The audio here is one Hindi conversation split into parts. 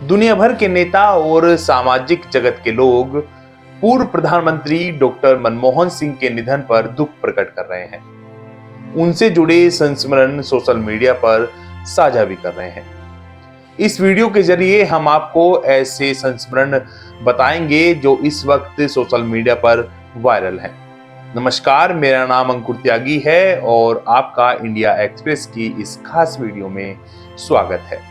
दुनिया भर के नेता और सामाजिक जगत के लोग पूर्व प्रधानमंत्री डॉक्टर मनमोहन सिंह के निधन पर दुख प्रकट कर रहे हैं। उनसे जुड़े संस्मरण सोशल मीडिया पर साझा भी कर रहे हैं। इस वीडियो के जरिए हम आपको ऐसे संस्मरण बताएंगे जो इस वक्त सोशल मीडिया पर वायरल हैं। नमस्कार, मेरा नाम अंकुर त्यागी है और आपका इंडिया एक्सप्रेस की इस खास वीडियो में स्वागत है।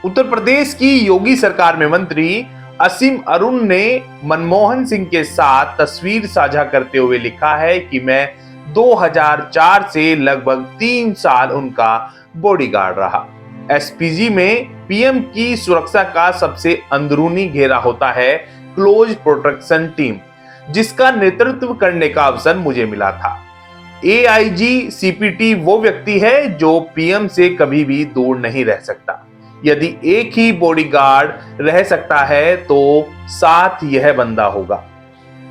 उत्तर प्रदेश की योगी सरकार में मंत्री असीम अरुण ने मनमोहन सिंह के साथ तस्वीर साझा करते हुए लिखा है कि मैं 2004 से लगभग 3 साल उनका बॉडीगार्ड रहा। एसपीजी में पीएम की सुरक्षा का सबसे अंदरूनी घेरा होता है क्लोज प्रोटेक्शन टीम, जिसका नेतृत्व करने का अवसर मुझे मिला था। एआईजी सीपीटी वो व्यक्ति है जो पीएम से कभी भी दूर नहीं रह सकता। यदि एक ही बॉडीगार्ड रह सकता है तो साथ यह बंदा होगा।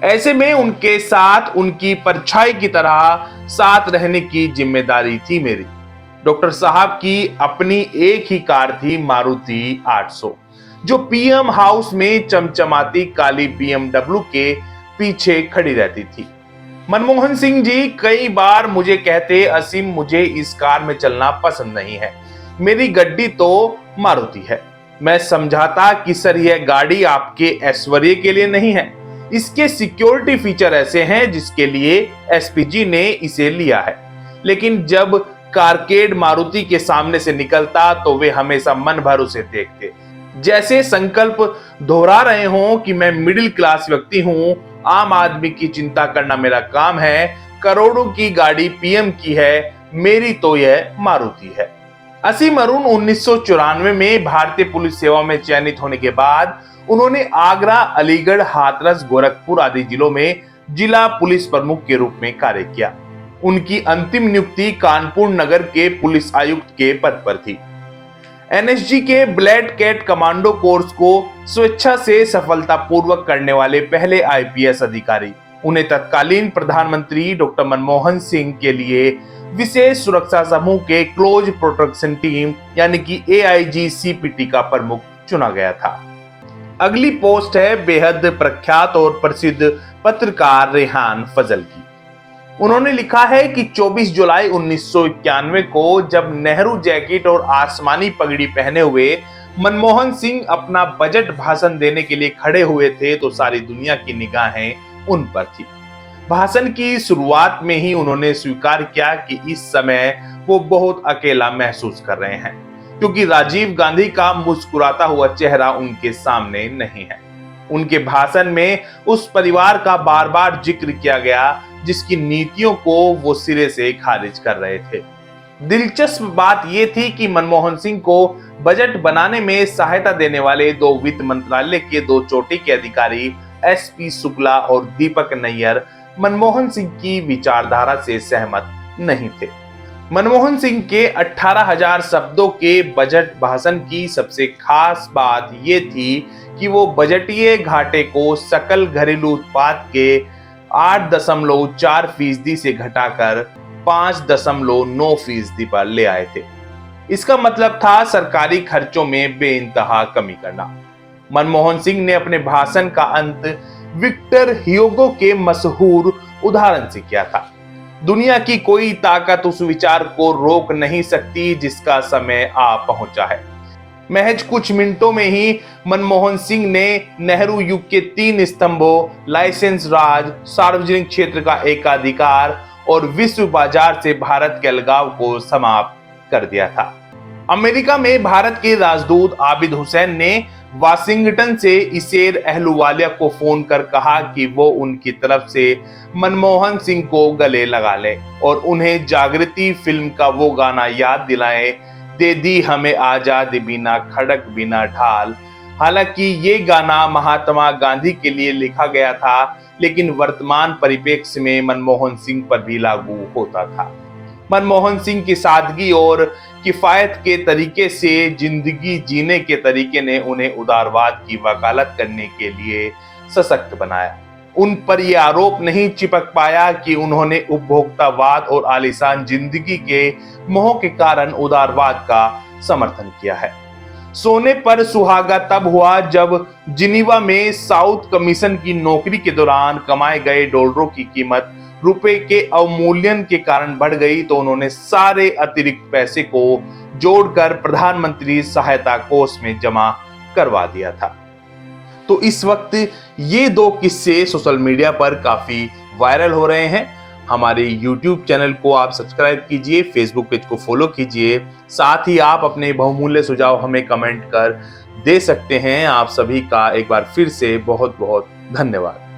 ऐसे में उनके साथ उनकी परछाई की तरह साथ रहने की जिम्मेदारी थी मेरी। डॉक्टर साहब की अपनी एक ही कार थी, मारुति 800, जो पीएम हाउस में चमचमाती काली बीएमडब्ल्यू के पीछे खड़ी रहती थी। मनमोहन सिंह जी कई बार मुझे कहते, असीम मुझे इस कार में चलना पसंद नहीं है, मेरी गड्डी तो मारुति है। मैं समझाता कि सर यह गाड़ी आपके ऐश्वर्य के लिए नहीं है, इसके सिक्योरिटी फीचर ऐसे हैं जिसके लिए एसपीजी ने इसे लिया है। लेकिन जब कारकेड मारुति के सामने से निकलता तो वे हमेशा मन भर उसे देखते, जैसे संकल्प दोहरा रहे हों कि मैं मिडिल क्लास व्यक्ति हूं, आम आदमी की चिंता करना मेरा काम है, करोड़ों की गाड़ी पीएम की है, मेरी तो यह मारुति है। असीम अरुण 1994 में भारतीय पुलिस सेवा में चयनित होने के बाद उन्होंने आगरा, अलीगढ़, हाथरस, गोरखपुर आदि जिलों में जिला पुलिस प्रमुख के रूप में कार्य किया। उनकी अंतिम नियुक्ति कानपुर नगर के पुलिस आयुक्त के पद पर थी। एनएसजी के ब्लैक कैट कमांडो कोर्स को स्वेच्छा से सफलतापूर्वक करने वाले पहले आईपीएस अधिकारी। उन्हें तत्कालीन प्रधानमंत्री डॉक्टर मनमोहन सिंह के लिए विशेष सुरक्षा समूह के क्लोज प्रोटेक्शन टीम यानी कि एआईजी सीपीटी का प्रमुख चुना गया था। अगली पोस्ट है बेहद प्रख्यात और प्रसिद्ध पत्रकार रेहान फजल की। उन्होंने लिखा है कि 24 जुलाई 1991 को जब नेहरू जैकेट और आसमानी पगड़ी पहने हुए मनमोहन सिंह अपना बजट भाषण देने के लिए खड़े हुए थे तो सारी दुनिया की निगाहें उन पर थी। भाषण की शुरुआत में ही उन्होंने स्वीकार किया कि इस समय वो बहुत अकेला महसूस कर रहे हैं, क्योंकि राजीव गांधी का मुस्कुराता हुआ चेहरा उनके सामने नहीं है। उनके भाषण में उस परिवार का बार बार जिक्र किया गया जिसकी नीतियों को वो सिरे से खारिज कर रहे थे। दिलचस्प बात यह थी कि मनमोहन सिंह को बजट बनाने में सहायता देने वाले दो वित्त मंत्रालय के दो चोटी के अधिकारी एसपी शुक्ला और दीपक नैयर मनमोहन सिंह की विचारधारा से सहमत नहीं थे। मनमोहन सिंह के 18,000 शब्दों के बजट भाषण की सबसे खास बात यह थी कि वो बजटीय घाटे को सकल घरेलू उत्पाद के 8.4% से घटाकर 5.9% पर ले आए थे। इसका मतलब था सरकारी खर्चों में बेइंतहा कमी करना। मनमोहन सिंह ने अपने भाषण का अंत विक्टर ह्यूगो के मशहूर उदाहरण से किया था, दुनिया की कोई ताकत उस विचार को रोक नहीं सकती जिसका समय आ पहुंचा है। महज कुछ मिनटों में ही मनमोहन सिंह ने नेहरू युग के 3 स्तंभों, लाइसेंस राज, सार्वजनिक क्षेत्र का एकाधिकार और विश्व बाजार से भारत के अलगाव को समाप्त कर दिया था। अमेरिका में भारत के राजदूत आबिद हुसैन ने वाशिंगटन से इसेर अहलुवालिया को फोन कर कहा कि वो उनकी तरफ से मनमोहन सिंह को गले लगा ले और उन्हें जागृति फिल्म का वो गाना याद दिलाएं, दे दी हमें आजादी बिना खड़क बिना ढाल। हालांकि ये गाना महात्मा गांधी के लिए लिखा गया था, लेकिन वर्तमान परिप्रेक्ष्य में मनमोहन सिंह पर भी लागू होता था। मनमोहन सिंह की सादगी और किफायत के तरीके से जिंदगी जीने के तरीके ने उन्हें उदारवाद की वकालत करने के लिए सशक्त बनाया। उन पर यह आरोप नहीं चिपक पाया कि उन्होंने उपभोक्तावाद और आलीशान जिंदगी के मोह के कारण उदारवाद का समर्थन किया है। सोने पर सुहागा तब हुआ जब जिनीवा में साउथ कमीशन की नौकरी के दौरान कमाए गए डॉलरों की कीमत रुपए के अवमूल्यन के कारण बढ़ गई, तो उन्होंने सारे अतिरिक्त पैसे को जोड़कर प्रधानमंत्री सहायता कोष में जमा करवा दिया था। तो इस वक्त ये दो किस्से सोशल मीडिया पर काफी वायरल हो रहे हैं। हमारे YouTube चैनल को आप सब्सक्राइब कीजिए, Facebook पेज को फॉलो कीजिए, साथ ही आप अपने बहुमूल्य सुझाव हमें कमेंट कर दे सकते हैं। आप सभी का एक बार फिर से बहुत बहुत धन्यवाद।